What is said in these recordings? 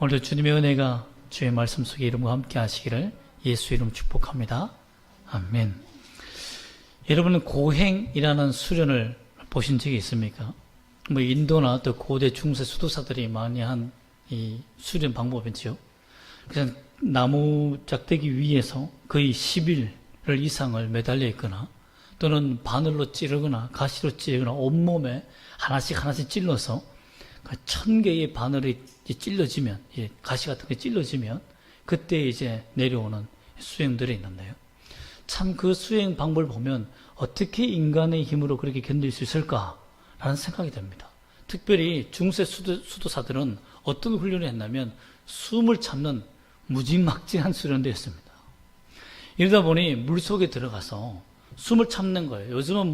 오늘도 주님의 은혜가 주의 말씀 속에 이름과 함께 하시기를 예수 이름 축복합니다. 아멘. 여러분은 고행이라는 수련을 보신 적이 있습니까? 인도나 또 고대 중세 수도사들이 많이 한 이 수련 방법이지요. 그래서 나무 짝대기 위에서 거의 10일 이상을 매달려 있거나 또는 바늘로 찌르거나 가시로 찌르거나 온몸에 하나씩 찔러서 1000개의 바늘이 찔러지면, 가시 같은 게 찔러지면 그때 이제 내려오는 수행들이 있는데요. 참 그 수행 방법을 보면 어떻게 인간의 힘으로 그렇게 견딜 수 있을까라는 생각이 듭니다. 특별히 중세 수도사들은 어떤 훈련을 했냐면 숨을 참는 무지막지한 수련대였습니다. 이러다 보니 물속에 들어가서 숨을 참는 거예요. 요즘은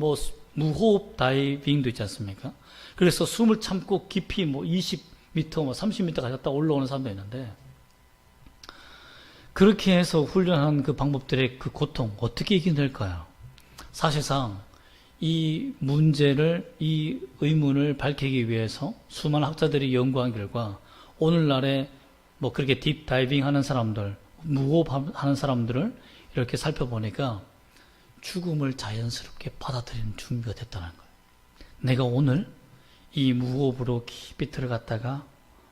무호흡 다이빙도 있지 않습니까? 그래서 숨을 참고 깊이 20m, 30m 가졌다 올라오는 사람도 있는데, 그렇게 해서 훈련한 그 방법들의 그 고통, 어떻게 이겨낼까요? 사실상 이 문제를, 이 의문을 밝히기 위해서 수많은 학자들이 연구한 결과, 오늘날에 그렇게 딥다이빙 하는 사람들, 무호흡 하는 사람들을 이렇게 살펴보니까 죽음을 자연스럽게 받아들이는 준비가 됐다는 거예요. 내가 오늘 이 무호흡으로 깊이 들어갔다가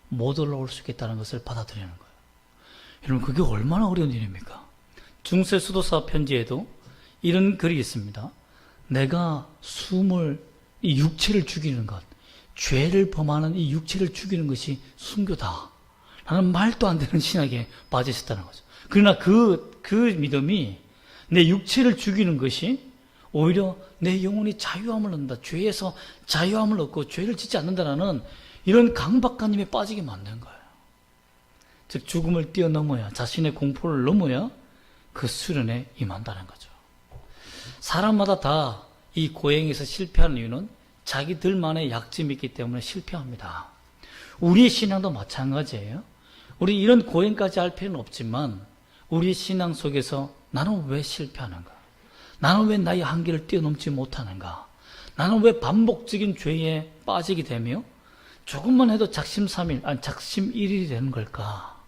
못 올라올 수 있겠다는 것을 받아들이는 거예요. 여러분, 그게 얼마나 어려운 일입니까? 중세 수도사 편지에도 이런 글이 있습니다. 내가 이 육체를 죽이는 것, 죄를 범하는 이 육체를 죽이는 것이 순교다 라는 말도 안 되는 신학에 빠져 있었다는 거죠. 그러나 그 믿음이 내 육체를 죽이는 것이 오히려 내 영혼이 자유함을 얻는다, 죄에서 자유함을 얻고 죄를 짓지 않는다라는 이런 강박관념에 빠지게 만든 거예요. 즉 죽음을 뛰어넘어야, 자신의 공포를 넘어야 그 수련에 임한다는 거죠. 사람마다 다 이 고행에서 실패하는 이유는 자기들만의 약점이 있기 때문에 실패합니다. 우리의 신앙도 마찬가지예요. 우리 이런 고행까지 할 필요는 없지만 우리의 신앙 속에서 나는 왜 실패하는가? 나는 왜 나의 한계를 뛰어넘지 못하는가? 나는 왜 반복적인 죄에 빠지게 되며 조금만 해도 작심일일이 되는 걸까?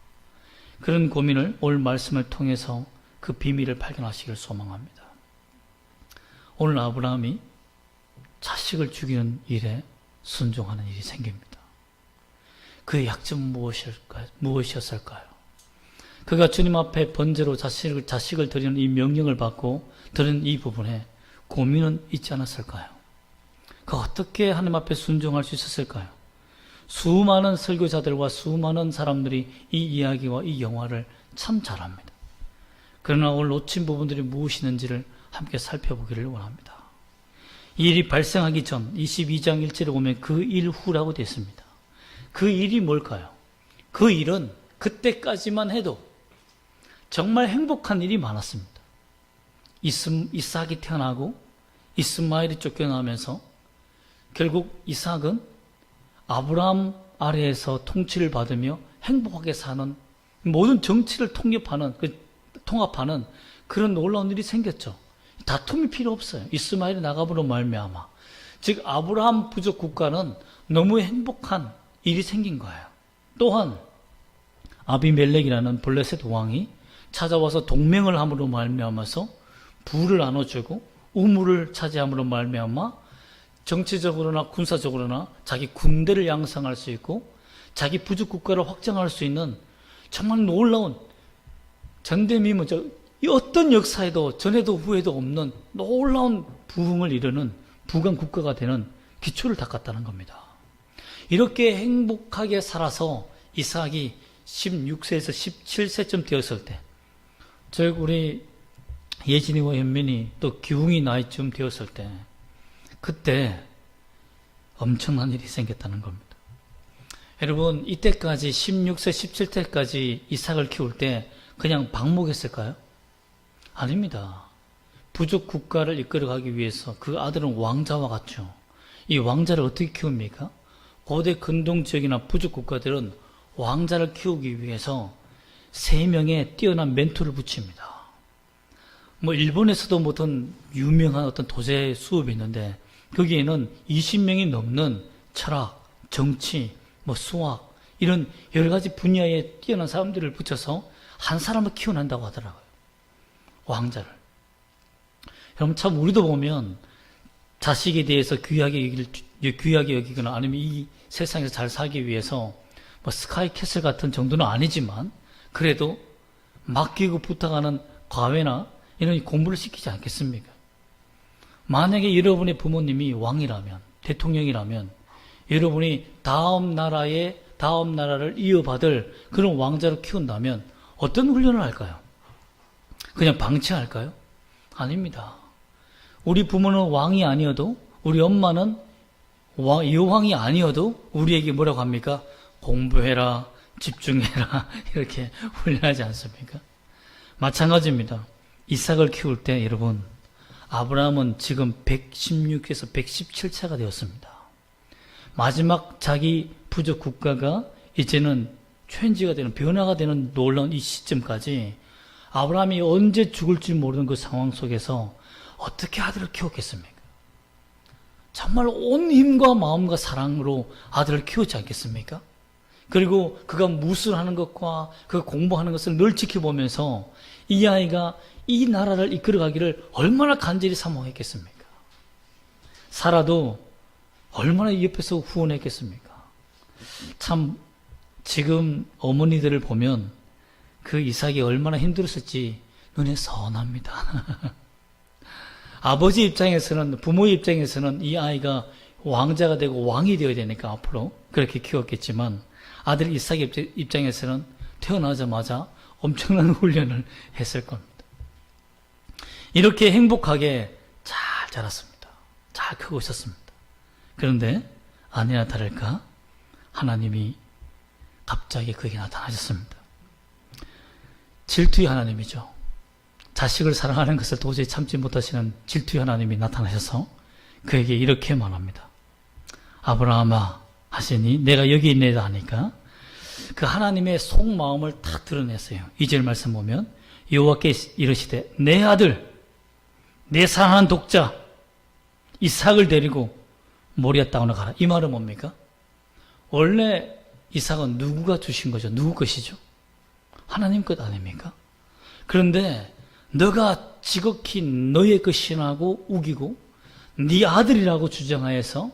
그런 고민을 오늘 말씀을 통해서 그 비밀을 발견하시길 소망합니다. 오늘 아브라함이 자식을 죽이는 일에 순종하는 일이 생깁니다. 그의 약점은 무엇이었을까요? 그가 주님 앞에 번제로 자식을 드리는 이 명령을 받고 들은 이 부분에 고민은 있지 않았을까요? 그가 어떻게 하나님 앞에 순종할 수 있었을까요? 수많은 설교자들과 수많은 사람들이 이 이야기와 이 영화를 참 잘합니다. 그러나 오늘 놓친 부분들이 무엇이는지를 함께 살펴보기를 원합니다. 이 일이 발생하기 전 22장 1절에 보면 그 일 후라고 되어 있습니다. 그 일이 뭘까요? 그 일은 그때까지만 해도 정말 행복한 일이 많았습니다. 이삭이 태어나고 이스마엘이 쫓겨나면서 결국 이삭은 아브라함 아래에서 통치를 받으며 행복하게 사는, 모든 정치를 통합하는 그런 놀라운 일이 생겼죠. 다툼이 필요 없어요. 이스마엘이 나감으로 말미암아. 즉 아브라함 부족 국가는 너무 행복한 일이 생긴 거예요. 또한 아비멜렉이라는 블레셋 왕이 찾아와서 동맹을 함으로 말미암아서 부를 나눠주고 우물을 차지함으로 말미암아 정치적으로나 군사적으로나 자기 군대를 양성할 수 있고 자기 부족 국가를 확장할 수 있는 정말 놀라운 전대미문, 어떤 역사에도 전에도 후에도 없는 놀라운 부흥을 이루는 부강 국가가 되는 기초를 닦았다는 겁니다. 이렇게 행복하게 살아서 이삭이 16세에서 17세쯤 되었을 때, 즉 우리 예진이와 현민이 또 기웅이 나이쯤 되었을 때, 그때 엄청난 일이 생겼다는 겁니다. 여러분, 이때까지 16세, 17세까지 이삭을 키울 때 그냥 방목했을까요? 아닙니다. 부족 국가를 이끌어가기 위해서 그 아들은 왕자와 같죠. 이 왕자를 어떻게 키웁니까? 고대 근동 지역이나 부족 국가들은 왕자를 키우기 위해서 3명의 뛰어난 멘토를 붙입니다. 일본에서도 어떤 유명한 어떤 도제 수업이 있는데 거기에는 20명이 넘는 철학, 정치, 수학 이런 여러 가지 분야에 뛰어난 사람들을 붙여서 한 사람을 키워낸다고 하더라고요. 왕자를. 여러분 참 우리도 보면 자식에 대해서 귀하게 여기거나 아니면 이 세상에서 잘 살기 위해서 뭐 스카이캐슬 같은 정도는 아니지만 그래도 맡기고 부탁하는 과외나 이런 공부를 시키지 않겠습니까? 만약에 여러분의 부모님이 왕이라면, 대통령이라면 여러분이 다음 나라를 이어받을 그런 왕자로 키운다면 어떤 훈련을 할까요? 그냥 방치할까요? 아닙니다. 우리 부모는 왕이 아니어도, 우리 엄마는 여왕이 아니어도 우리에게 뭐라고 합니까? 공부해라, 집중해라 이렇게 훈련하지 않습니까? 마찬가지입니다. 이삭을 키울 때 여러분, 아브라함은 지금 116에서 117차가 되었습니다. 마지막 자기 부족 국가가 이제는 체인지가 되는, 변화가 되는 놀라운 이 시점까지 아브라함이 언제 죽을지 모르는 그 상황 속에서 어떻게 아들을 키웠겠습니까? 정말 온 힘과 마음과 사랑으로 아들을 키웠지 않겠습니까? 그리고 그가 무술하는 것과 그 공부하는 것을 늘 지켜보면서 이 아이가 이 나라를 이끌어가기를 얼마나 간절히 사모했겠습니까? 사라도 얼마나 옆에서 후원했겠습니까? 참 지금 어머니들을 보면 그 이삭이 얼마나 힘들었을지 눈에 선합니다. 아버지 입장에서는, 부모의 입장에서는 이 아이가 왕자가 되고 왕이 되어야 되니까 앞으로 그렇게 키웠겠지만 아들 이삭 입장에서는 태어나자마자 엄청난 훈련을 했을 겁니다. 이렇게 행복하게 잘 자랐습니다. 잘 크고 있었습니다. 그런데 아니나 다를까 하나님이 갑자기 그에게 나타나셨습니다. 질투의 하나님이죠. 자식을 사랑하는 것을 도저히 참지 못하시는 질투의 하나님이 나타나셔서 그에게 이렇게 말합니다. 아브라함아 하시니 내가 여기 있네다 하니까 그 하나님의 속마음을 다 드러냈어요. 2절 말씀 보면 여호와께 이르시되 내 아들 내 사랑하는 독자 이삭을 데리고 모리아 땅으로 가라. 이 말은 뭡니까? 원래 이삭은 누구가 주신 거죠? 누구 것이죠? 하나님 것 아닙니까? 그런데 너가 지극히 너의 것이라고 우기고 네 아들이라고 주장하여서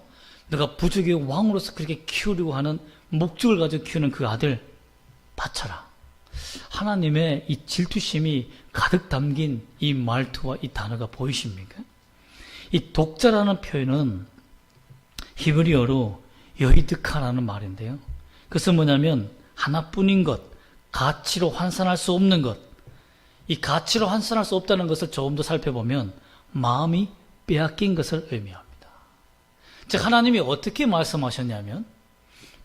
너가 부족의 왕으로서 그렇게 키우려고 하는 목적을 가지고 키우는 그 아들 바쳐라. 하나님의 이 질투심이 가득 담긴 이 말투와 이 단어가 보이십니까? 이 독자라는 표현은 히브리어로 여이드카라는 말인데요. 그것은 뭐냐면 하나뿐인 것, 가치로 환산할 수 없는 것. 이 가치로 환산할 수 없다는 것을 조금 더 살펴보면 마음이 빼앗긴 것을 의미합니다. 즉 하나님이 어떻게 말씀하셨냐면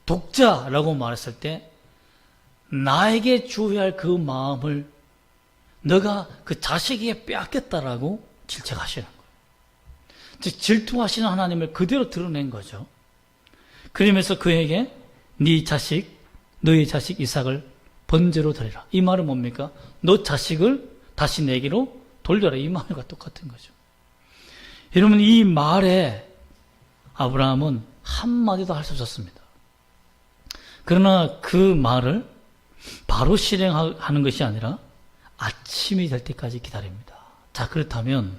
독자라고 말했을 때 나에게 주어야 할 그 마음을 너가 그 자식에게 빼앗겼다라고 질책하시는 거예요. 즉 질투하시는 하나님을 그대로 드러낸 거죠. 그러면서 그에게 네 자식, 너의 자식 이삭을 번제로 드리라. 이 말은 뭡니까? 너 자식을 다시 내게로 돌려라. 이 말과 똑같은 거죠. 여러분 이 말에 아브라함은 한마디도 할 수 없었습니다. 그러나 그 말을 바로 실행하는 것이 아니라 아침이 될 때까지 기다립니다. 자, 그렇다면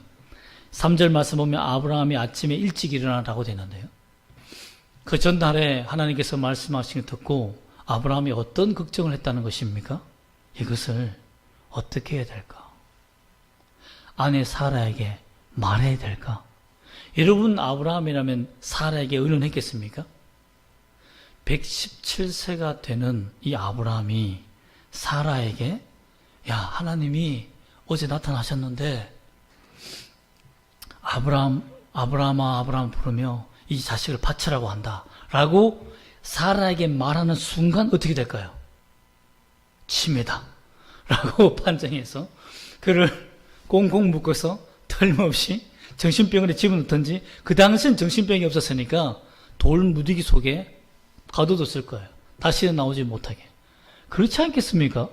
3절 말씀 보면 아브라함이 아침에 일찍 일어나라고 되는데요. 그 전날에 하나님께서 말씀하신 걸 듣고 아브라함이 어떤 걱정을 했다는 것입니까? 이것을 어떻게 해야 될까? 아내 사라에게 말해야 될까? 여러분 아브라함이라면 사라에게 의논했겠습니까? 117세가 되는 이 아브라함이 사라에게 야 하나님이 어제 나타나셨는데 아브라함아 부르며 이 자식을 바치라고 한다 라고 사라에게 말하는 순간 어떻게 될까요? 치매다 라고 판정해서 그를 꽁꽁 묶어서 틀림없이 정신병원에 집어넣든지 그 당시엔 정신병이 없었으니까 돌 무더기 속에 가둬뒀을 거예요. 다시는 나오지 못하게. 그렇지 않겠습니까?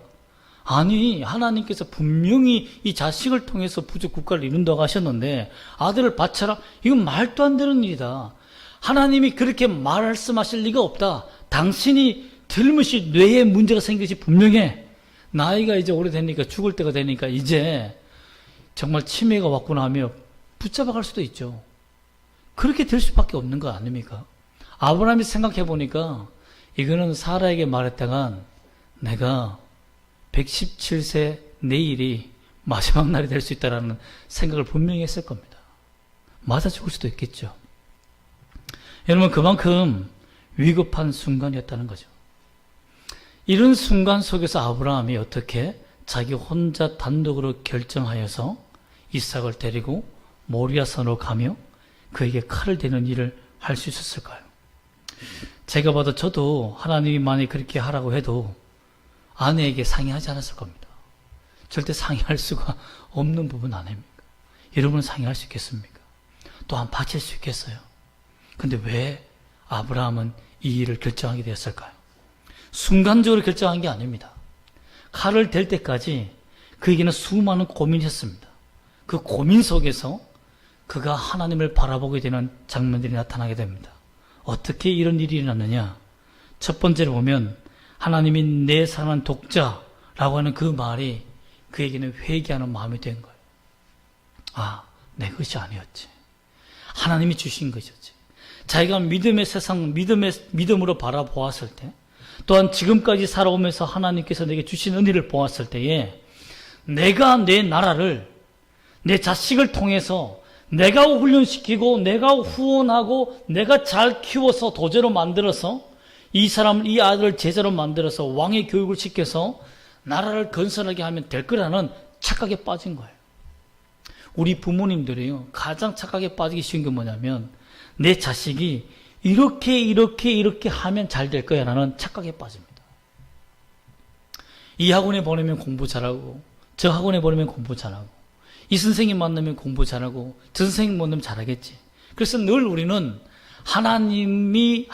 아니 하나님께서 분명히 이 자식을 통해서 부족 국가를 이룬다고 하셨는데 아들을 바쳐라? 이건 말도 안 되는 일이다. 하나님이 그렇게 말씀하실 리가 없다. 당신이 틀림없이 뇌에 문제가 생긴 것이 분명해. 나이가 이제 오래되니까 죽을 때가 되니까 이제 정말 치매가 왔구나 하며 붙잡아갈 수도 있죠. 그렇게 될 수밖에 없는 거 아닙니까? 아브라함이 생각해 보니까 이거는 사라에게 말했다간 내가 117세 내일이 마지막 날이 될 수 있다는 생각을 분명히 했을 겁니다. 맞아 죽을 수도 있겠죠. 여러분, 그만큼 위급한 순간이었다는 거죠. 이런 순간 속에서 아브라함이 어떻게 자기 혼자 단독으로 결정하여서 이삭을 데리고 모리아산으로 가며 그에게 칼을 대는 일을 할 수 있었을까요? 제가 봐도 저도 하나님이 만약 그렇게 하라고 해도 아내에게 상의하지 않았을 겁니다. 절대 상의할 수가 없는 부분 아닙니까? 여러분은 상의할 수 있겠습니까? 또한 바칠 수 있겠어요? 근데 왜 아브라함은 이 일을 결정하게 되었을까요? 순간적으로 결정한 게 아닙니다. 칼을 댈 때까지 그에게는 수많은 고민이 있었습니다. 그 고민 속에서 그가 하나님을 바라보게 되는 장면들이 나타나게 됩니다. 어떻게 이런 일이 일어났느냐? 첫 번째로 보면 하나님이 내 사랑하는 독자라고 하는 그 말이 그에게는 회개하는 마음이 된 거예요. 아, 내 것이 아니었지. 하나님이 주신 것이었지. 자기가 믿음의 세상, 믿음으로 바라보았을 때, 또한 지금까지 살아오면서 하나님께서 내게 주신 은혜를 보았을 때에 내가 내 나라를, 내 자식을 통해서 내가 훈련시키고 내가 후원하고 내가 잘 키워서 도제로 만들어서 이 사람을, 이 아들을 제자로 만들어서 왕의 교육을 시켜서 나라를 건설하게 하면 될 거라는 착각에 빠진 거예요. 우리 부모님들이요, 가장 착각에 빠지기 쉬운 게 뭐냐면 내 자식이 이렇게 하면 잘 될 거야 라는 착각에 빠집니다. 이 학원에 보내면 공부 잘하고 저 학원에 보내면 공부 잘하고 이 선생님 만나면 공부 잘하고 저 선생님 만나면 잘하겠지. 그래서 늘 우리는 하나님을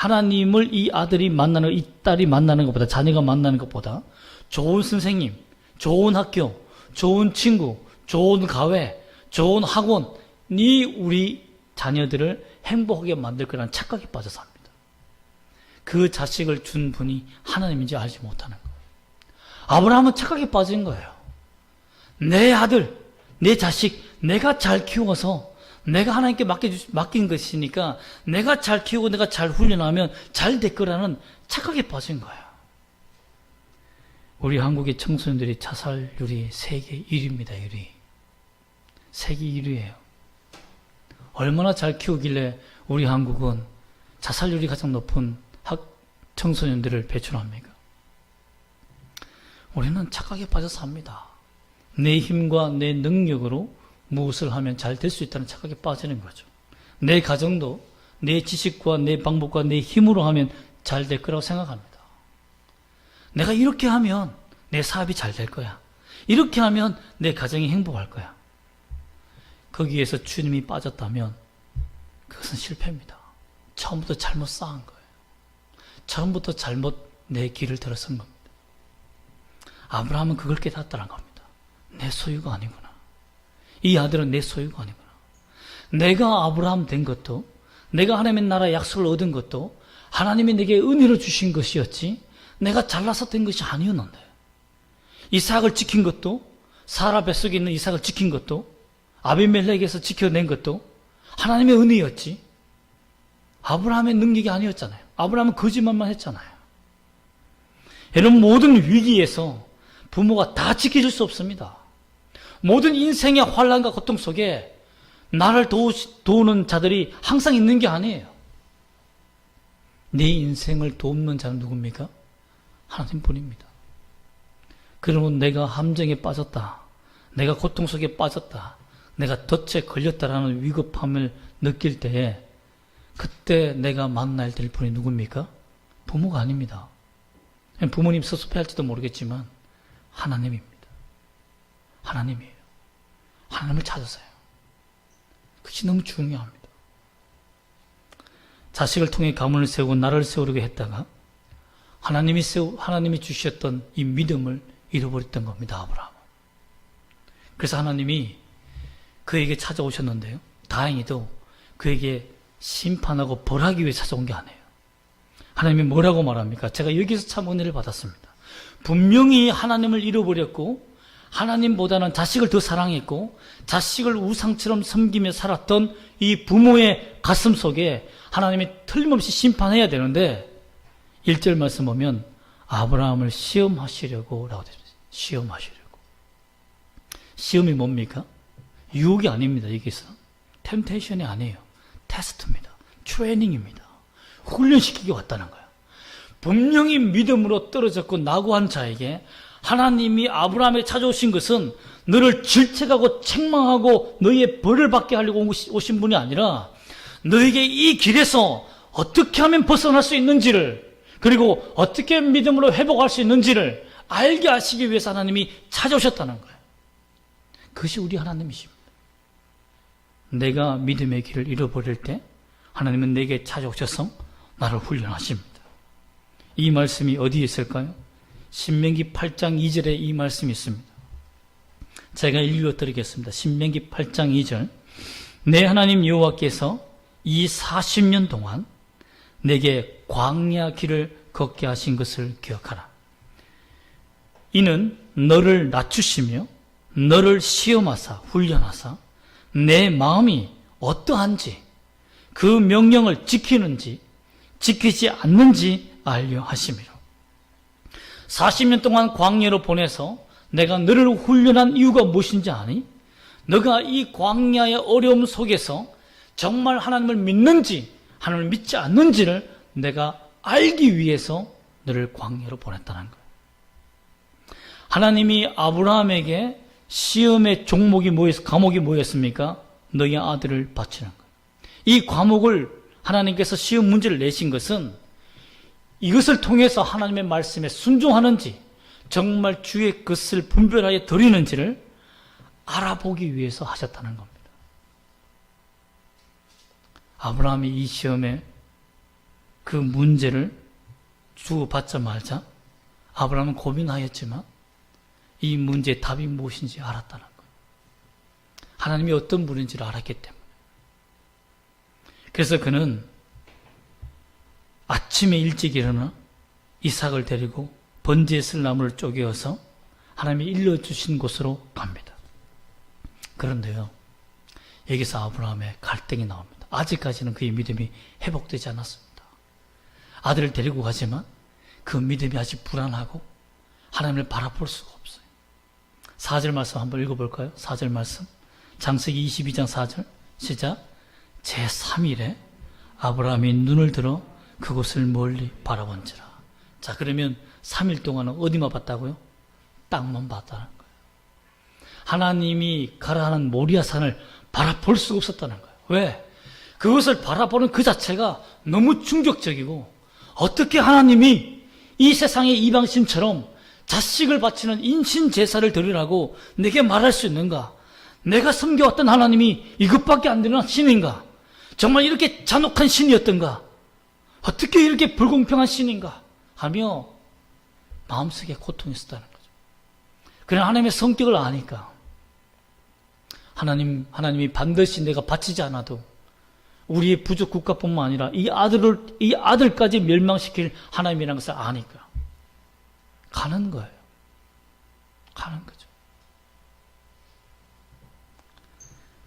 이 아들이 만나는, 이 딸이 만나는 것보다, 자녀가 만나는 것보다 좋은 선생님, 좋은 학교, 좋은 친구, 좋은 가회, 좋은 학원이 우리 자녀들을 행복하게 만들 거라는 착각에 빠져서 합니다. 그 자식을 준 분이 하나님인지 알지 못하는 거예요. 아브라함은 착각에 빠진 거예요. 내 아들, 내 자식, 내가 잘 키워서 내가 하나님께 맡긴 것이니까 내가 잘 키우고 내가 잘 훈련하면 잘 될 거라는 착각에 빠진 거예요. 우리 한국의 청소년들이 자살률이 세계 1위입니다. 1위. 세계 1위예요. 얼마나 잘 키우길래 우리 한국은 자살률이 가장 높은 청소년들을 배출합니까? 우리는 착각에 빠져 삽니다. 내 힘과 내 능력으로 무엇을 하면 잘 될 수 있다는 착각에 빠지는 거죠. 내 가정도 내 지식과 내 방법과 내 힘으로 하면 잘 될 거라고 생각합니다. 내가 이렇게 하면 내 사업이 잘 될 거야. 이렇게 하면 내 가정이 행복할 거야. 거기에서 주님이 빠졌다면 그것은 실패입니다. 처음부터 잘못 쌓은 거예요. 처음부터 잘못 내 길을 들어선 겁니다. 아브라함은 그걸 깨닫다는 겁니다. 내 소유가 아니구나. 이 아들은 내 소유가 아니구나. 내가 아브라함 된 것도, 내가 하나님의 나라 약속을 얻은 것도 하나님이 내게 은혜로 주신 것이었지 내가 잘나서 된 것이 아니었는데, 이삭을 지킨 것도, 사라 뱃속에 있는 이삭을 지킨 것도, 아비멜렉에서 지켜낸 것도 하나님의 은혜였지 아브라함의 능력이 아니었잖아요. 아브라함은 거짓말만 했잖아요. 여러분, 모든 위기에서 부모가 다 지켜줄 수 없습니다. 모든 인생의 환난과 고통 속에 나를 도우는 자들이 항상 있는 게 아니에요. 내 인생을 돕는 자는 누굽니까? 하나님뿐입니다. 그러면 내가 함정에 빠졌다, 내가 고통 속에 빠졌다, 내가 덫에 걸렸다라는 위급함을 느낄 때에 그때 내가 만나야 될 분이 누굽니까? 부모가 아닙니다. 부모님 섭섭해할지도 모르겠지만 하나님입니다. 하나님이에요. 하나님을 찾으세요. 그것이 너무 중요합니다. 자식을 통해 가문을 세우고 나라를 세우려고 했다가 하나님이 주셨던 이 믿음을 잃어버렸던 겁니다. 아브라함은. 그래서 하나님이 그에게 찾아오셨는데요, 다행히도 그에게 심판하고 벌하기 위해 찾아온 게 아니에요. 하나님이 뭐라고 말합니까? 제가 여기서 참 은혜를 받았습니다. 분명히 하나님을 잃어버렸고 하나님보다는 자식을 더 사랑했고 자식을 우상처럼 섬기며 살았던 이 부모의 가슴 속에 하나님이 틀림없이 심판해야 되는데 1절 말씀 보면 아브라함을 시험하시려고 라고 되어 있습니다. 시험하시려고. 시험이 뭡니까? 유혹이 아닙니다. 여기서. 템테이션이 아니에요. 테스트입니다. 트레이닝입니다. 훈련시키기 왔다는 거예요. 분명히 믿음으로 떨어졌고 낙오한 자에게 하나님이 아브라함에게 찾아오신 것은 너를 질책하고 책망하고 너희의 벌을 받게 하려고 오신 분이 아니라 너에게 이 길에서 어떻게 하면 벗어날 수 있는지를 그리고 어떻게 믿음으로 회복할 수 있는지를 알게 하시기 위해서 하나님이 찾아오셨다는 거예요. 그것이 우리 하나님이십니다. 내가 믿음의 길을 잃어버릴 때 하나님은 내게 찾아오셔서 나를 훈련하십니다. 이 말씀이 어디에 있을까요? 신명기 8장 2절에 이 말씀이 있습니다. 제가 읽어드리겠습니다. 신명기 8장 2절. 내 하나님 여호와께서 이 40년 동안 내게 광야 길을 걷게 하신 것을 기억하라. 이는 너를 낮추시며 너를 시험하사 훈련하사 내 마음이 어떠한지 그 명령을 지키는지 지키지 않는지 알려 하심이라. 40년 동안 광야로 보내서 내가 너를 훈련한 이유가 무엇인지 아니? 너가 이 광야의 어려움 속에서 정말 하나님을 믿는지 하나님을 믿지 않는지를 내가 알기 위해서 너를 광야로 보냈다는 거예요. 하나님이 아브라함에게 시험의 과목이 뭐였습니까? 너의 아들을 바치는 거예요. 이 과목을 하나님께서 시험 문제를 내신 것은 이것을 통해서 하나님의 말씀에 순종하는지 정말 주의 것을 분별하여 드리는지를 알아보기 위해서 하셨다는 겁니다. 아브라함이 이 시험에 그 문제를 주고받자마자 아브라함은 고민하였지만 이 문제의 답이 무엇인지 알았다는 거예요. 하나님이 어떤 분인지를 알았기 때문에. 그래서 그는 아침에 일찍 일어나 이삭을 데리고 번제에 쓸 나무를 쪼개어서 하나님이 일러주신 곳으로 갑니다. 그런데요, 여기서 아브라함의 갈등이 나옵니다. 아직까지는 그의 믿음이 회복되지 않았습니다. 아들을 데리고 가지만 그 믿음이 아직 불안하고 하나님을 바라볼 수가 없어요. 4절 말씀 한번 읽어볼까요? 4절 말씀. 창세기 22장 4절 시작. 제3일에 아브라함이 눈을 들어 그곳을 멀리 바라본지라. 자, 그러면 3일 동안은 어디만 봤다고요? 땅만 봤다는 거예요. 하나님이 가라 하는 모리아산을 바라볼 수가 없었다는 거예요. 왜? 그것을 바라보는 그 자체가 너무 충격적이고 어떻게 하나님이 이 세상의 이방신처럼 자식을 바치는 인신제사를 드리라고 내게 말할 수 있는가? 내가 섬겨왔던 하나님이 이것밖에 안 되는 신인가? 정말 이렇게 잔혹한 신이었던가? 어떻게 이렇게 불공평한 신인가? 하며 마음속에 고통이 있었다는 거죠. 그러나 하나님의 성격을 아니까 하나님이 반드시 내가 바치지 않아도 우리의 부족 국가뿐만 아니라 이 아들까지 멸망시킬 하나님이라는 것을 아니까 가는 거예요. 가는 거죠.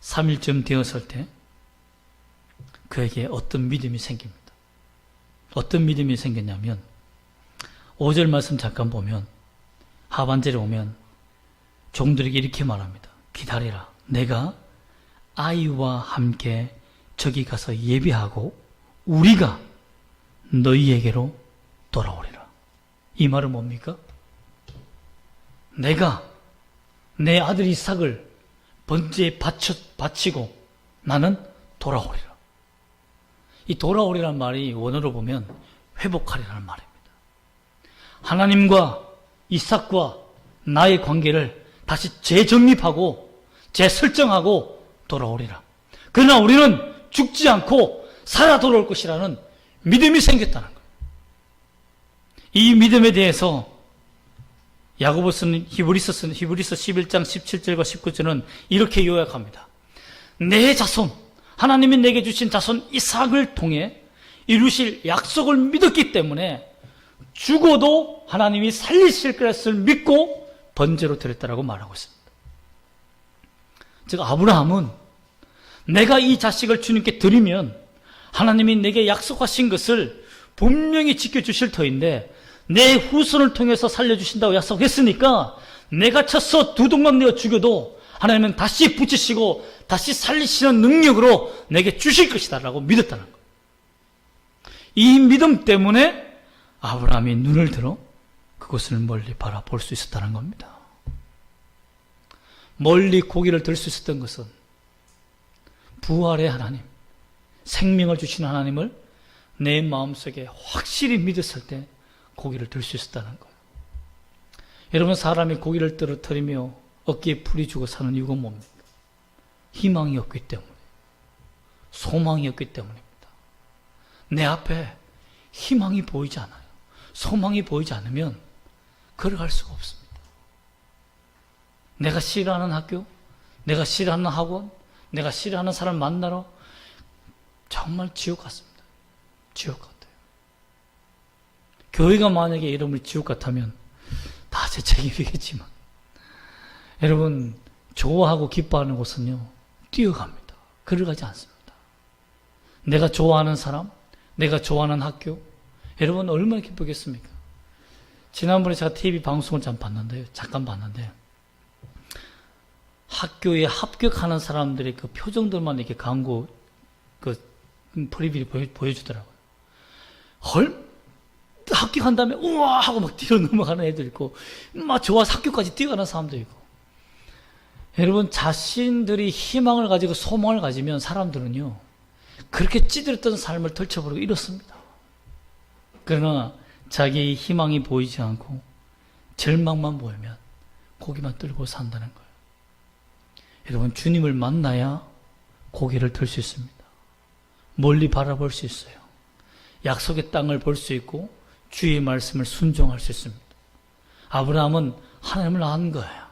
3일쯤 되었을 때 그에게 어떤 믿음이 생깁니다. 어떤 믿음이 생겼냐면 5절 말씀 잠깐 보면 하반절에 오면 종들에게 이렇게 말합니다. 기다리라. 내가 아이와 함께 저기 가서 예비하고 우리가 너희에게로 돌아오리라. 이 말은 뭡니까? 내가 내 아들 이삭을 번제에 바치고 나는 돌아오리라. 이 돌아오리라는 말이 원어로 보면 회복하리라는 말입니다. 하나님과 이삭과 나의 관계를 다시 재정립하고 재설정하고 돌아오리라. 그러나 우리는 죽지 않고 살아 돌아올 것이라는 믿음이 생겼다는 거예요. 이 믿음에 대해서 야고보서는 히브리서 11장 17절과 19절은 이렇게 요약합니다. 내 자손, 하나님이 내게 주신 자손 이삭을 통해 이루실 약속을 믿었기 때문에 죽어도 하나님이 살리실 것을 믿고 번제로 드렸다라고 말하고 있습니다. 즉 아브라함은 내가 이 자식을 주님께 드리면 하나님이 내게 약속하신 것을 분명히 지켜주실 터인데 내 후손을 통해서 살려주신다고 약속했으니까 내가 쳐서 두 동강 내어 죽여도 하나님은 다시 붙이시고 다시 살리시는 능력으로 내게 주실 것이다 라고 믿었다는 거예요. 이 믿음 때문에 아브라함이 눈을 들어 그곳을 멀리 바라볼 수 있었다는 겁니다. 멀리 고개를 들 수 있었던 것은 부활의 하나님, 생명을 주시는 하나님을 내 마음속에 확실히 믿었을 때 고개를 들 수 있었다는 거예요. 여러분, 사람이 고개를 떨어뜨리며 어깨에 풀이 주고 사는 이유가 뭡니까? 희망이 없기 때문에, 소망이 없기 때문입니다. 내 앞에 희망이 보이지 않아요. 소망이 보이지 않으면 걸어갈 수가 없습니다. 내가 싫어하는 학교, 내가 싫어하는 학원, 내가 싫어하는 사람 만나러 정말 지옥 같습니다. 지옥 같아요. 교회가 만약에 이름을 지옥 같다면 다 제 책임이겠지만 여러분, 좋아하고 기뻐하는 곳은요 뛰어갑니다. 걸어가지 않습니다. 내가 좋아하는 사람, 내가 좋아하는 학교, 여러분 얼마나 기쁘겠습니까? 지난번에 제가 TV 방송을 잠깐 봤는데 학교에 합격하는 사람들의 그 표정들만 이렇게 광고 그 프리뷰를 보여주더라고요. 합격한 다음에 우와 하고 막 뛰어 넘어가는 애들 있고 막 좋아서 학교까지 뛰어가는 사람도 있고. 여러분, 자신들이 희망을 가지고 소망을 가지면 사람들은요 그렇게 찌들었던 삶을 덜쳐버리고 이렇습니다. 그러나 자기 희망이 보이지 않고 절망만 보이면 고개만 들고 산다는 거예요. 여러분, 주님을 만나야 고개를 들 수 있습니다. 멀리 바라볼 수 있어요. 약속의 땅을 볼 수 있고 주의 말씀을 순종할 수 있습니다. 아브라함은 하나님을 안 거예요.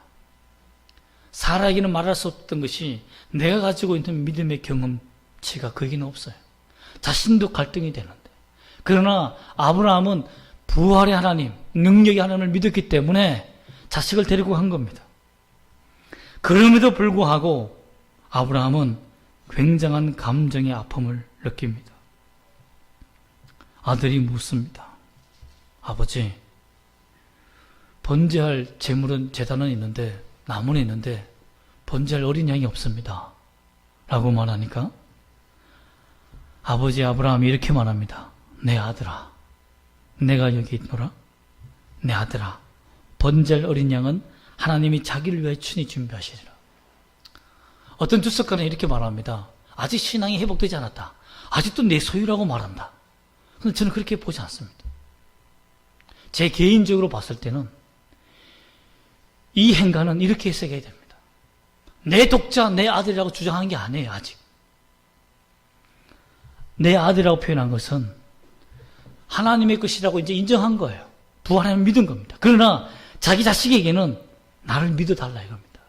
사라에게는 말할 수 없던 것이 내가 가지고 있는 믿음의 경험치가 거기는 없어요. 자신도 갈등이 되는데. 그러나 아브라함은 부활의 하나님, 능력의 하나님을 믿었기 때문에 자식을 데리고 간 겁니다. 그럼에도 불구하고 아브라함은 굉장한 감정의 아픔을 느낍니다. 아들이 묻습니다. 아버지, 번제할 제물은 제단은 있는데, 나무는 있는데 번제할 어린 양이 없습니다 라고 말하니까 아버지 아브라함이 이렇게 말합니다. 내 아들아, 내가 여기 있노라. 내 아들아, 번제할 어린 양은 하나님이 자기를 위해 친히 준비하시리라. 어떤 주석가는 이렇게 말합니다. 아직 신앙이 회복되지 않았다. 아직도 내 소유라고 말한다. 그런데 저는 그렇게 보지 않습니다. 제 개인적으로 봤을 때는 이 행간은 이렇게 해석해야 됩니다. 내 독자, 내 아들이라고 주장한 게 아니에요, 아직. 내 아들이라고 표현한 것은 하나님의 것이라고 이제 인정한 거예요. 부활하면 믿은 겁니다. 그러나 자기 자식에게는 나를 믿어달라 이겁니다.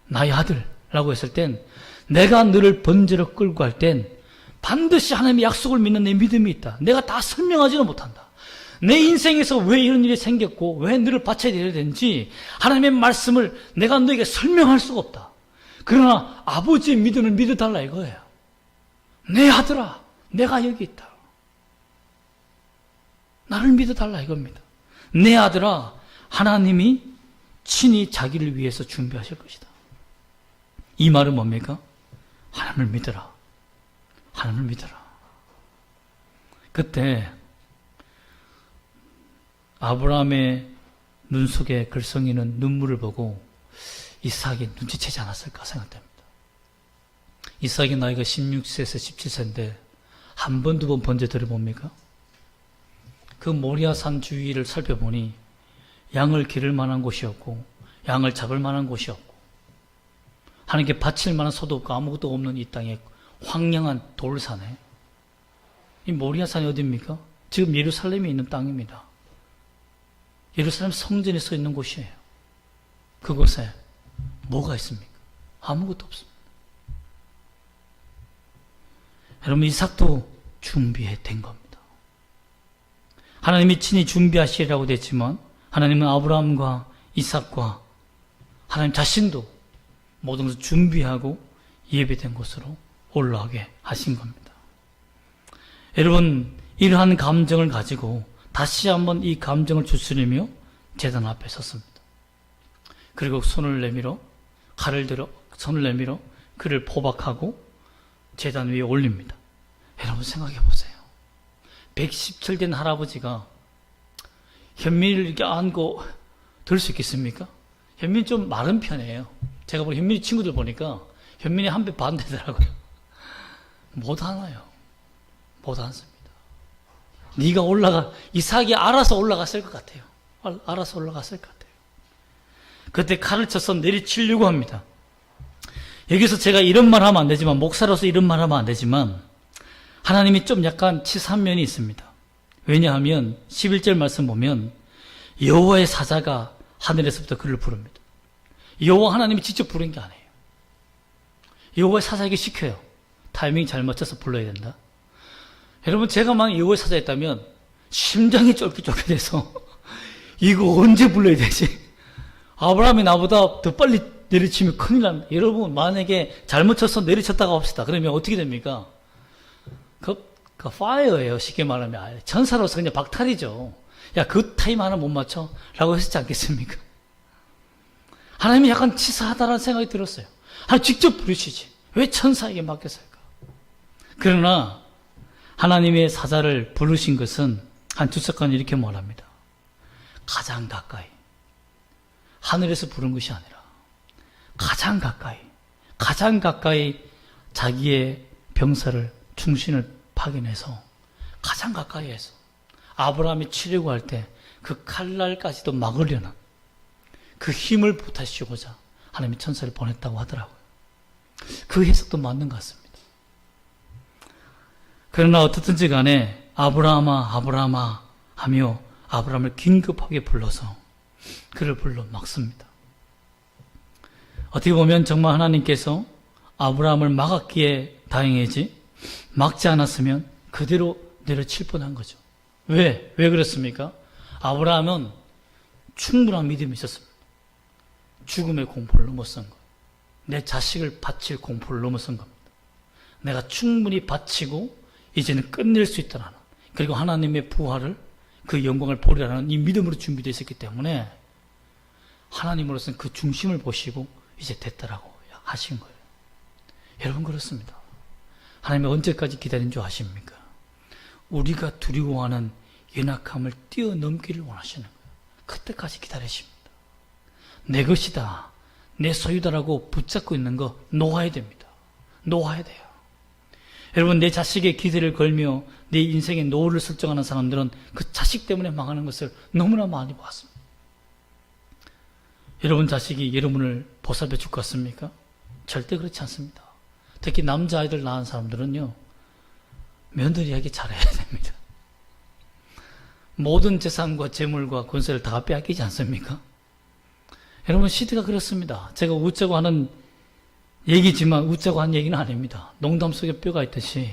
나의 아들라고 했을 땐 내가 너를 번제로 끌고 갈 땐 반드시 하나님의 약속을 믿는 내 믿음이 있다. 내가 다 설명하지는 못한다. 내 인생에서 왜 이런 일이 생겼고 왜 너를 바쳐야 되는지 하나님의 말씀을 내가 너에게 설명할 수가 없다. 그러나 아버지의 믿음을 믿어달라 이거예요. 내 아들아, 내가 여기 있다. 나를 믿어달라 이겁니다. 내 아들아, 하나님이 친히 자기를 위해서 준비하실 것이다. 이 말은 뭡니까? 하나님을 믿어라. 하나님을 믿어라. 그때 아브라함의 눈 속에 글썽이는 눈물을 보고 이삭이 눈치채지 않았을까 생각됩니다. 이삭이 나이가 16세에서 17세인데 한 번, 두 번 번제 드려봅니까? 그 모리아산 주위를 살펴보니 양을 기를 만한 곳이 없고 양을 잡을 만한 곳이 없고 하나님께 바칠 만한 소도 없고 아무것도 없는 이 땅에 황량한 돌산에, 이 모리아산이 어디입니까? 지금 예루살렘에 있는 땅입니다. 예루살렘 성전에 서 있는 곳이에요. 그곳에 뭐가 있습니까? 아무것도 없습니다. 여러분, 이삭도 준비된 겁니다. 하나님이 친히 준비하시리라고 됐지만 하나님은 아브라함과 이삭과 하나님 자신도 모든 것을 준비하고 예비된 곳으로 올라가게 하신 겁니다. 여러분, 이러한 감정을 가지고 다시 한번 이 감정을 추스리며 제단 앞에 섰습니다. 그리고 손을 내밀어 칼을 들어 손을 내밀어 그를 포박하고 제단 위에 올립니다. 여러분 생각해 보세요. 117 된 할아버지가 현민이를 이렇게 안고 들 수 있겠습니까? 현민이 좀 마른 편이에요. 제가 보니 현민이 친구들 보니까 현민이 한 배 반 되더라고요. 못하나요? 못하습니다. 네가 이삭이 알아서 올라갔을 것 같아요. 알아서 올라갔을 것 같아요. 그때 칼을 쳐서 내리치려고 합니다. 여기서 제가 이런 말 하면 안 되지만, 목사로서 이런 말 하면 안 되지만, 하나님이 좀 약간 치사한 면이 있습니다. 왜냐하면 11절 말씀 보면 여호와의 사자가 하늘에서부터 그를 부릅니다. 여호와 하나님이 직접 부른 게 아니에요. 여호와의 사자에게 시켜요. 타이밍 잘 맞춰서 불러야 된다. 여러분, 제가 만약 여호와의 사자였다면 심장이 쫄깃쫄깃해서 이거 언제 불러야 되지? 아브라함이 나보다 더 빨리 내리치면 큰일 납니다. 여러분, 만약에 잘못 쳐서 내리쳤다가 합시다. 그러면 어떻게 됩니까? 그 파이어예요. 쉽게 말하면. 천사로서 그냥 박탈이죠. 야, 그 타임 하나 못 맞춰? 라고 했지 않겠습니까? 하나님이 약간 치사하다는 생각이 들었어요. 하나님 직접 부르시지. 왜 천사에게 맡겼을까? 그러나 하나님의 사자를 부르신 것은 한 주석가는 이렇게 말합니다. 가장 가까이. 하늘에서 부른 것이 아니라 가장 가까이 자기의 병사를 충신을 파견해서 가장 가까이에서 아브라함이 치려고 할 때 그 칼날까지도 막으려는 그 힘을 보태시고자 하나님이 천사를 보냈다고 하더라고요. 그 해석도 맞는 것 같습니다. 그러나 어떻든지 간에 아브라함아 하며 아브라함을 긴급하게 불러서 그를 불러 막습니다. 어떻게 보면 정말 하나님께서 아브라함을 막았기에 다행이지, 막지 않았으면 그대로 내려칠 뻔한 거죠. 왜 그렇습니까? 아브라함은 충분한 믿음이 있었습니다. 죽음의 공포를 넘어선 거예요. 내 자식을 바칠 공포를 넘어선 겁니다. 내가 충분히 바치고 이제는 끝낼 수 있다는, 그리고 하나님의 부활을, 그 영광을 보리라는 이 믿음으로 준비되어 있었기 때문에 하나님으로서는 그 중심을 보시고 이제 됐다라고 하신 거예요. 여러분, 그렇습니다. 하나님이 언제까지 기다린 줄 아십니까? 우리가 두려워하는 연약함을 뛰어넘기를 원하시는 거예요. 그때까지 기다리십니다. 내 것이다, 내 소유다라고 붙잡고 있는 거 놓아야 됩니다. 놓아야 돼요. 여러분, 내 자식의 기대를 걸며 내 인생의 노후를 설정하는 사람들은 그 자식 때문에 망하는 것을 너무나 많이 보았습니다. 여러분 자식이 여러분을 보살펴 줄 것 같습니까? 절대 그렇지 않습니다. 특히 남자아이들 낳은 사람들은요, 며느리에게 잘해야 됩니다. 모든 재산과 재물과 권세를 다 빼앗기지 않습니까? 여러분, 시대가 그렇습니다. 제가 웃자고 하는 얘기지만 웃자고 한 얘기는 아닙니다. 농담 속에 뼈가 있듯이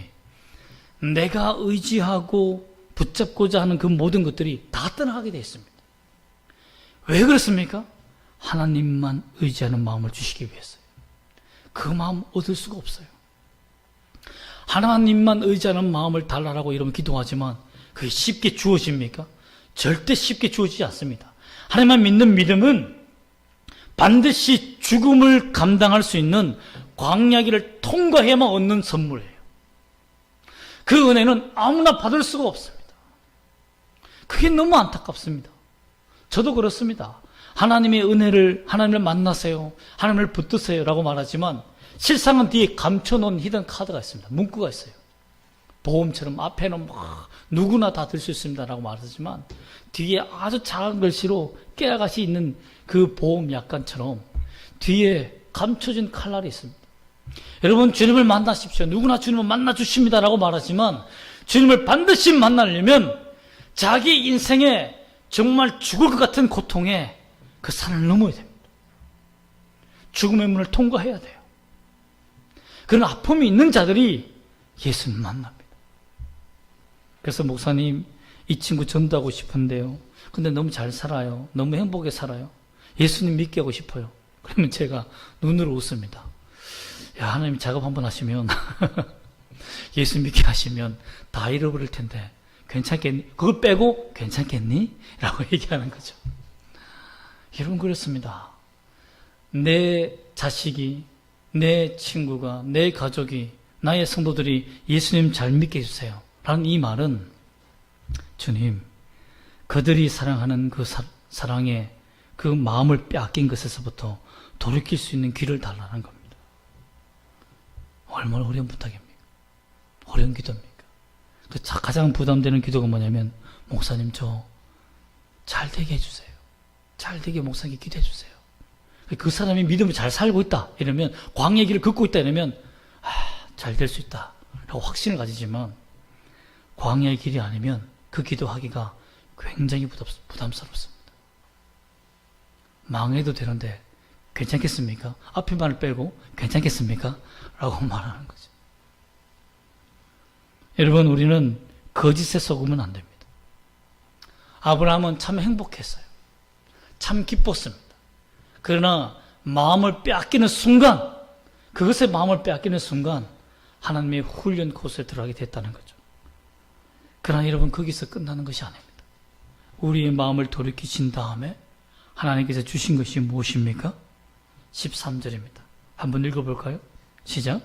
내가 의지하고 붙잡고자 하는 그 모든 것들이 다 떠나가게 되어 있습니다. 왜 그렇습니까? 하나님만 의지하는 마음을 주시기 위해서요. 그 마음 얻을 수가 없어요. 하나님만 의지하는 마음을 달라라고 여러분 기도하지만 그게 쉽게 주어집니까? 절대 쉽게 주어지지 않습니다. 하나님만 믿는 믿음은 반드시 죽음을 감당할 수 있는 광야길을 통과해야만 얻는 선물이에요. 그 은혜는 아무나 받을 수가 없습니다. 그게 너무 안타깝습니다. 저도 그렇습니다. 하나님의 은혜를, 하나님을 만나세요, 하나님을 붙드세요 라고 말하지만 실상은 뒤에 감춰놓은 히든 카드가 있습니다. 문구가 있어요. 보험처럼 앞에는 막 누구나 다 들 수 있습니다 라고 말하지만 뒤에 아주 작은 글씨로 깨알같이 있는 그 보험 약관처럼 뒤에 감춰진 칼날이 있습니다. 여러분, 주님을 만나십시오. 누구나 주님을 만나 주십니다 라고 말하지만 주님을 반드시 만나려면 자기 인생에 정말 죽을 것 같은 고통에 그 산을 넘어야 됩니다. 죽음의 문을 통과해야 돼요. 그런 아픔이 있는 자들이 예수님을 만납니다. 그래서 목사님, 이 친구 전도하고 싶은데요. 근데 너무 잘 살아요. 너무 행복하게 살아요. 예수님 믿게 하고 싶어요. 그러면 제가 눈으로 웃습니다. 야, 하나님 작업 한번 하시면 예수 믿게 하시면 다 잃어버릴 텐데 괜찮겠니? 그걸 빼고 괜찮겠니? 라고 얘기하는 거죠. 여러분, 그렇습니다. 내 자식이, 내 친구가, 내 가족이, 나의 성도들이 예수님 잘 믿게 해주세요 라는 이 말은, 주님, 그들이 사랑하는 그 사랑에 그 마음을 빼앗긴 것에서부터 돌이킬 수 있는 길을 달라는 겁니다. 얼마나 어려운 부탁입니까? 어려운 기도입니까? 가장 부담되는 기도가 뭐냐면, 목사님, 저 잘 되게 해주세요. 잘 되게 목사님께 기도해 주세요. 그 사람이 믿음을 잘 살고 있다 이러면, 광야의 길을 걷고 있다 이러면 잘 될 수 있다 라고 확신을 가지지만, 광야의 길이 아니면 그 기도하기가 굉장히 부담스럽습니다. 망해도 되는데 괜찮겠습니까? 앞에 말을 빼고 괜찮겠습니까? 라고 말하는 거죠. 여러분, 우리는 거짓에 속으면 안 됩니다. 아브라함은 참 행복했어요. 참 기뻤습니다. 그러나 마음을 빼앗기는 순간, 그것에 마음을 빼앗기는 순간 하나님의 훈련 코스에 들어가게 됐다는 거죠. 그러나 여러분, 거기서 끝나는 것이 아닙니다. 우리의 마음을 돌이키신 다음에 하나님께서 주신 것이 무엇입니까? 13절입니다. 한번 읽어볼까요? 시작.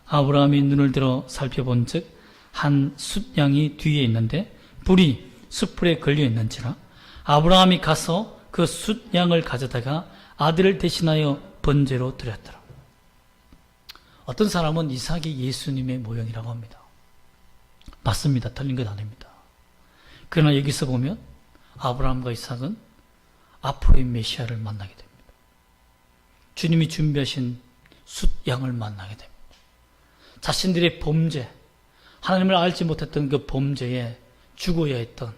아브라함이 눈을 들어 살펴본 즉 한 숫양이 뒤에 있는데 불이 숯불에 걸려 있는지라 아브라함이 가서 그 숫양을 가져다가 아들을 대신하여 번제로 드렸더라. 어떤 사람은 이삭이 예수님의 모형이라고 합니다. 맞습니다. 틀린 것 아닙니다. 그러나 여기서 보면 아브라함과 이삭은 앞으로의 메시아를 만나게 됩니다. 주님이 준비하신 숫양을 만나게 됩니다. 자신들의 범죄, 하나님을 알지 못했던 그 범죄에 죽어야 했던,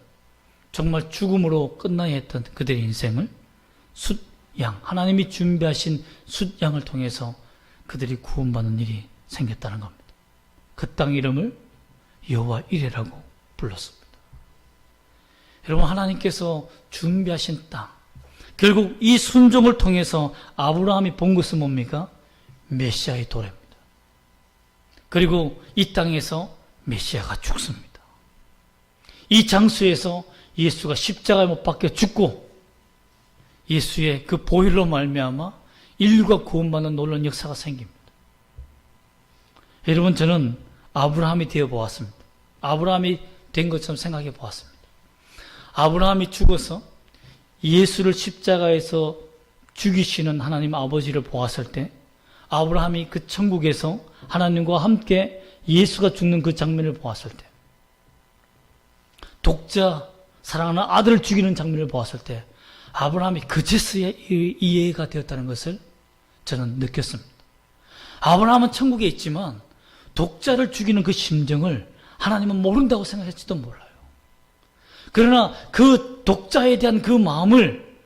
정말 죽음으로 끝나야 했던 그들의 인생을 숫양, 하나님이 준비하신 숫양을 통해서 그들이 구원받는 일이 생겼다는 겁니다. 그 땅 이름을 여호와 이레라고 불렀습니다. 여러분, 하나님께서 준비하신 땅, 결국 이 순종을 통해서 아브라함이 본 것은 뭡니까? 메시아의 도래입니다. 그리고 이 땅에서 메시아가 죽습니다. 이 장소에서 예수가 십자가에 못 박혀 죽고 예수의 그 보혈로 말미암아 인류가 구원받는 놀라운 역사가 생깁니다. 여러분, 저는 아브라함이 되어 보았습니다. 아브라함이 된 것처럼 생각해 보았습니다. 아브라함이 죽어서 예수를 십자가에서 죽이시는 하나님 아버지를 보았을 때, 아브라함이 그 천국에서 하나님과 함께 예수가 죽는 그 장면을 보았을 때, 독자 사랑하는 아들을 죽이는 장면을 보았을 때 아브라함이 그제서야 이해가 되었다는 것을 저는 느꼈습니다. 아브라함은 천국에 있지만 독자를 죽이는 그 심정을 하나님은 모른다고 생각했지도 몰라요. 그러나 그 독자에 대한 그 마음을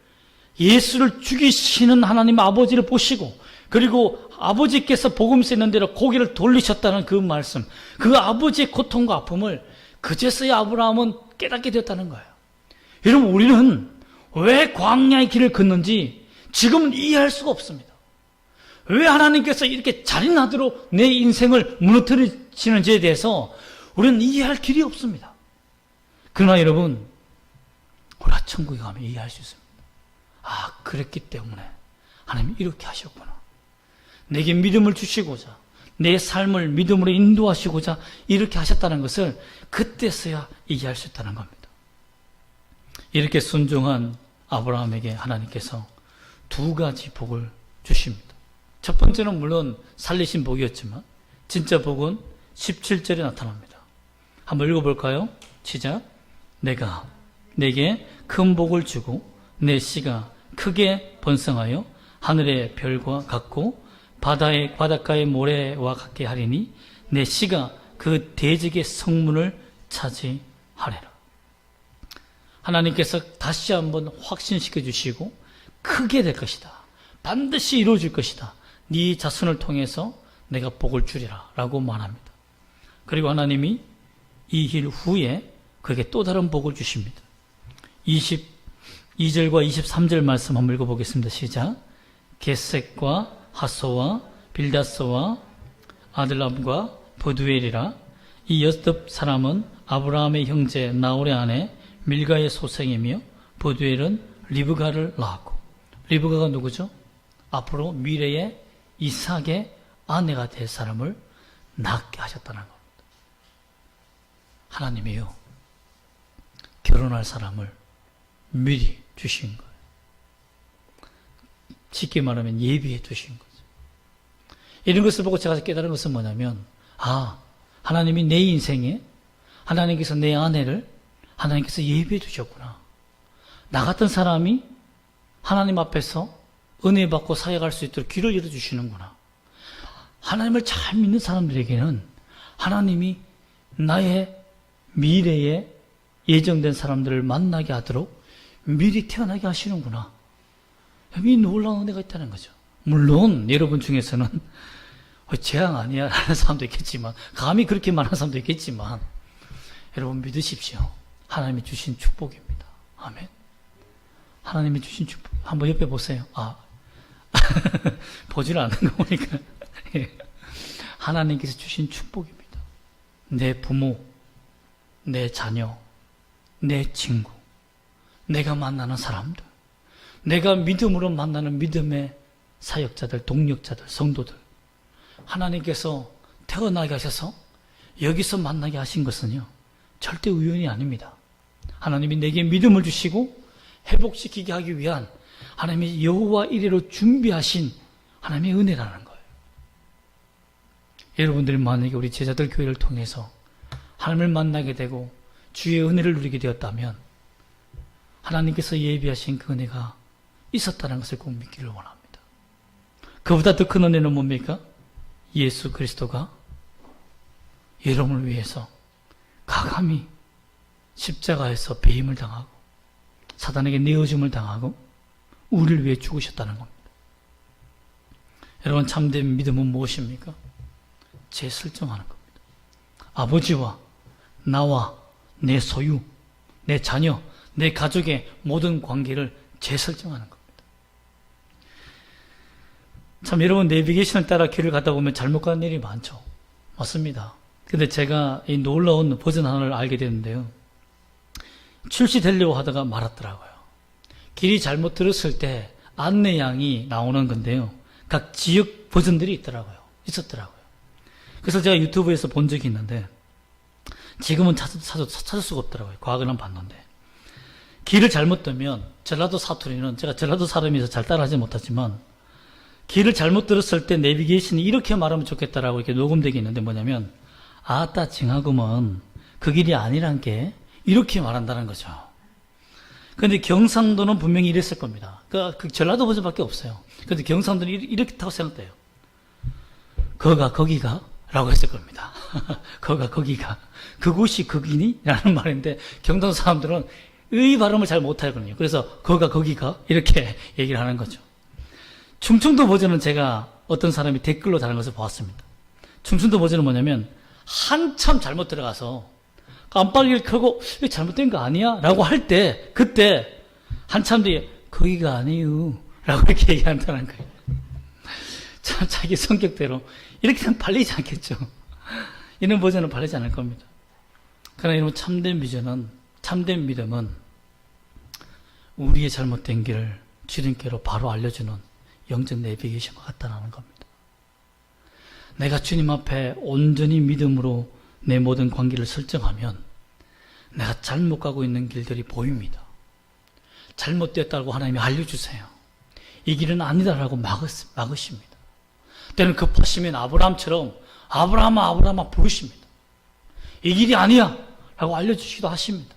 예수를 죽이시는 하나님 아버지를 보시고, 그리고 아버지께서 복음서 있는 대로 고개를 돌리셨다는 그 말씀, 그 아버지의 고통과 아픔을 그제서야 아브라함은 깨닫게 되었다는 거예요. 여러분, 우리는 왜 광야의 길을 걷는지 지금은 이해할 수가 없습니다. 왜 하나님께서 이렇게 잔인하도록 내 인생을 무너뜨리시는지에 대해서 우리는 이해할 길이 없습니다. 그러나 여러분, 우리가 천국에 가면 이해할 수 있습니다. 아, 그랬기 때문에 하나님이 이렇게 하셨구나. 내게 믿음을 주시고자, 내 삶을 믿음으로 인도하시고자 이렇게 하셨다는 것을 그때서야 이해할 수 있다는 겁니다. 이렇게 순종한 아브라함에게 하나님께서 두 가지 복을 주십니다. 첫 번째는 물론 살리신 복이었지만 진짜 복은 17절에 나타납니다. 한번 읽어볼까요? 시작. 내가 내게 큰 복을 주고 내 씨가 크게 번성하여 하늘의 별과 같고 바다의 바닷가의 모래와 같게 하리니 내 씨가 그 대적의 성문을 차지하리라. 하나님께서 다시 한번 확신시켜 주시고 크게 될 것이다. 반드시 이루어질 것이다. 네 자손을 통해서 내가 복을 주리라 라고 말합니다. 그리고 하나님이 이 일 후에 그에게 또 다른 복을 주십니다. 22절과 23절 말씀 한번 읽어보겠습니다. 시작. 게셋과 하소와 빌다스와 아들람과 버두엘이라. 이 6 사람은 아브라함의 형제 나홀의 아내 밀가의 소생이며 버두엘은 리브가를 낳았고. 리브가가 누구죠? 앞으로 미래의 이삭의 아내가 될 사람을 낳게 하셨다는 겁니다. 하나님이요, 결혼할 사람을 미리 주신 거예요. 쉽게 말하면 예비해 두신 거죠. 이런 것을 보고 제가 깨달은 것은 뭐냐면, 하나님이 내 인생에, 하나님께서 내 아내를 하나님께서 예비해 두셨구나. 나 같은 사람이 하나님 앞에서 은혜 받고 사역할 수 있도록 길을 열어주시는구나. 하나님을 잘 믿는 사람들에게는 하나님이 나의 미래에 예정된 사람들을 만나게 하도록 미리 태어나게 하시는구나. 이 놀라운 은혜가 있다는 거죠. 물론 여러분 중에서는 재앙 아니야 라는 사람도 있겠지만, 감히 그렇게 말하는 사람도 있겠지만, 여러분 믿으십시오. 하나님이 주신 축복입니다. 아멘. 하나님이 주신 축복. 한번 옆에 보세요. 보지를 않는 거 보니까. 하나님께서 주신 축복입니다. 내 부모, 내 자녀, 내 친구, 내가 만나는 사람들, 내가 믿음으로 만나는 믿음의 사역자들, 동력자들, 성도들, 하나님께서 태어나게 하셔서 여기서 만나게 하신 것은요, 절대 우연이 아닙니다. 하나님이 내게 믿음을 주시고 회복시키게 하기 위한 하나님의 여호와 이레로 준비하신 하나님의 은혜라는 거예요. 여러분들이 만약에 우리 제자들 교회를 통해서 하나님을 만나게 되고 주의 은혜를 누리게 되었다면 하나님께서 예비하신 그 은혜가 있었다는 것을 꼭 믿기를 원합니다. 그보다 더 큰 은혜는 뭡니까? 예수 그리스도가 여러분을 위해서 가감히 십자가에서 배임을 당하고 사단에게 내어줌을 당하고 우리를 위해 죽으셨다는 겁니다. 여러분, 참된 믿음은 무엇입니까? 재설정하는 겁니다. 아버지와 나와 내 소유, 내 자녀, 내 가족의 모든 관계를 재설정하는 겁니다. 참, 여러분, 내비게이션을 따라 길을 가다 보면 잘못 가는 일이 많죠. 맞습니다. 근데 제가 이 놀라운 버전 하나를 알게 됐는데요. 출시되려고 하다가 말았더라고요. 길이 잘못 들었을 때 안내양이 나오는 건데요. 각 지역 버전들이 있었더라고요. 그래서 제가 유튜브에서 본 적이 있는데, 지금은 찾을 수가 없더라고요. 과거는 봤는데. 길을 잘못 들면, 전라도 사투리는 제가 전라도 사람이라서 잘 따라하지 못하지만, 길을 잘못 들었을 때 내비게이션이 이렇게 말하면 좋겠다라고 이렇게 녹음되게 있는데 뭐냐면, 아따, 징하구먼. 그 길이 아니란 게, 이렇게 말한다는 거죠. 근데 경상도는 분명히 이랬을 겁니다. 그 전라도 버전밖에 없어요. 근데 경상도는 이렇게 타고 생각돼요. 거가 거기가? 라고 했을 겁니다. 거가 거기가? 그곳이 거기니? 라는 말인데 경상도 사람들은 의 발음을 잘 못하거든요. 그래서 거가 거기가? 이렇게 얘기를 하는 거죠. 충청도 버전은 제가 어떤 사람이 댓글로 다는 것을 보았습니다. 충청도 버전은 뭐냐면 한참 잘못 들어가서 깜빡이를 켜고 이거 잘못된 거 아니야? 라고 할 때 그때 한참 뒤에 거기가 아니에요 라고 이렇게 얘기한다는 거예요. 참 자기 성격대로 이렇게는 팔리지 않겠죠. 이런 버전은 팔리지 않을 겁니다. 그러나 여러분, 참된 믿음은 우리의 잘못된 길을 주님께로 바로 알려주는 영적 내비게이션과 같다는 겁니다. 내가 주님 앞에 온전히 믿음으로 내 모든 관계를 설정하면 내가 잘못 가고 있는 길들이 보입니다. 잘못됐다고 하나님이 알려주세요. 이 길은 아니다라고 막으십니다. 때는 급하시면 아브라함처럼 아브라함아 부르십니다. 이 길이 아니야 라고 알려주시기도 하십니다.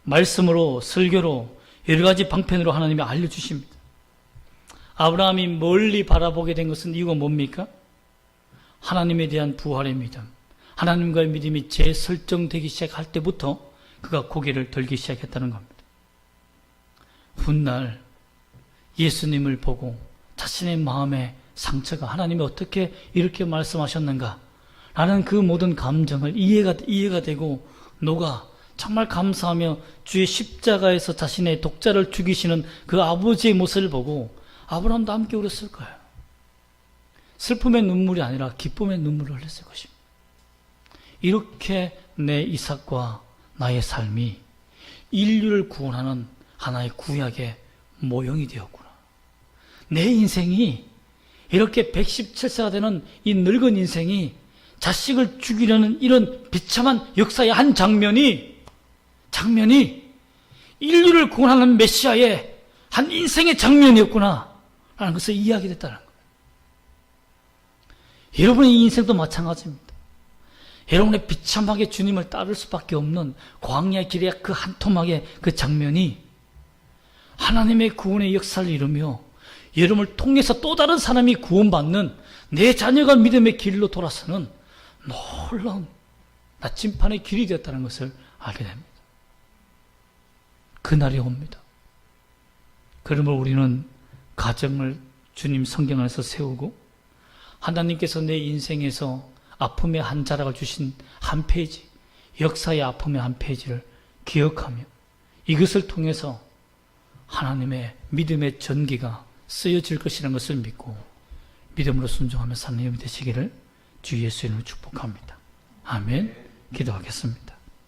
말씀으로, 설교로, 여러 가지 방편으로 하나님이 알려주십니다. 아브라함이 멀리 바라보게 된 것은 이유가 뭡니까? 하나님에 대한 부활의 믿음, 하나님과의 믿음이 재설정되기 시작할 때부터 그가 고개를 들기 시작했다는 겁니다. 훗날 예수님을 보고 자신의 마음의 상처가 하나님이 어떻게 이렇게 말씀하셨는가 라는 그 모든 감정을 이해가 되고 노가 정말 감사하며 주의 십자가에서 자신의 독자를 죽이시는 그 아버지의 모습을 보고 아브라함도 함께 울었을 거예요. 슬픔의 눈물이 아니라 기쁨의 눈물을 흘렸을 것입니다. 이렇게 내 이삭과 나의 삶이 인류를 구원하는 하나의 구약의 모형이 되었구나. 내 인생이 이렇게 117세가 되는 이 늙은 인생이 자식을 죽이려는 이런 비참한 역사의 한 장면이 인류를 구원하는 메시아의 한 인생의 장면이었구나 라는 것을 이야기했다는 거예요. 여러분의 인생도 마찬가지입니다. 여러분의 비참하게 주님을 따를 수밖에 없는 광야 길의 그 한 토막의 그 장면이 하나님의 구원의 역사를 이루며 여러분을 통해서 또 다른 사람이 구원받는 내 자녀가 믿음의 길로 돌아서는 놀라운 나침판의 길이 되었다는 것을 알게 됩니다. 그날이 옵니다. 그러므로 우리는 가정을 주님 성경 안에서 세우고 하나님께서 내 인생에서 아픔의 한 자락을 주신 한 페이지, 역사의 아픔의 한 페이지를 기억하며 이것을 통해서 하나님의 믿음의 전기가 쓰여질 것이라는 것을 믿고 믿음으로 순종하며 사는 여러분 되시기를 주 예수 이름으로 축복합니다. 아멘. 기도하겠습니다.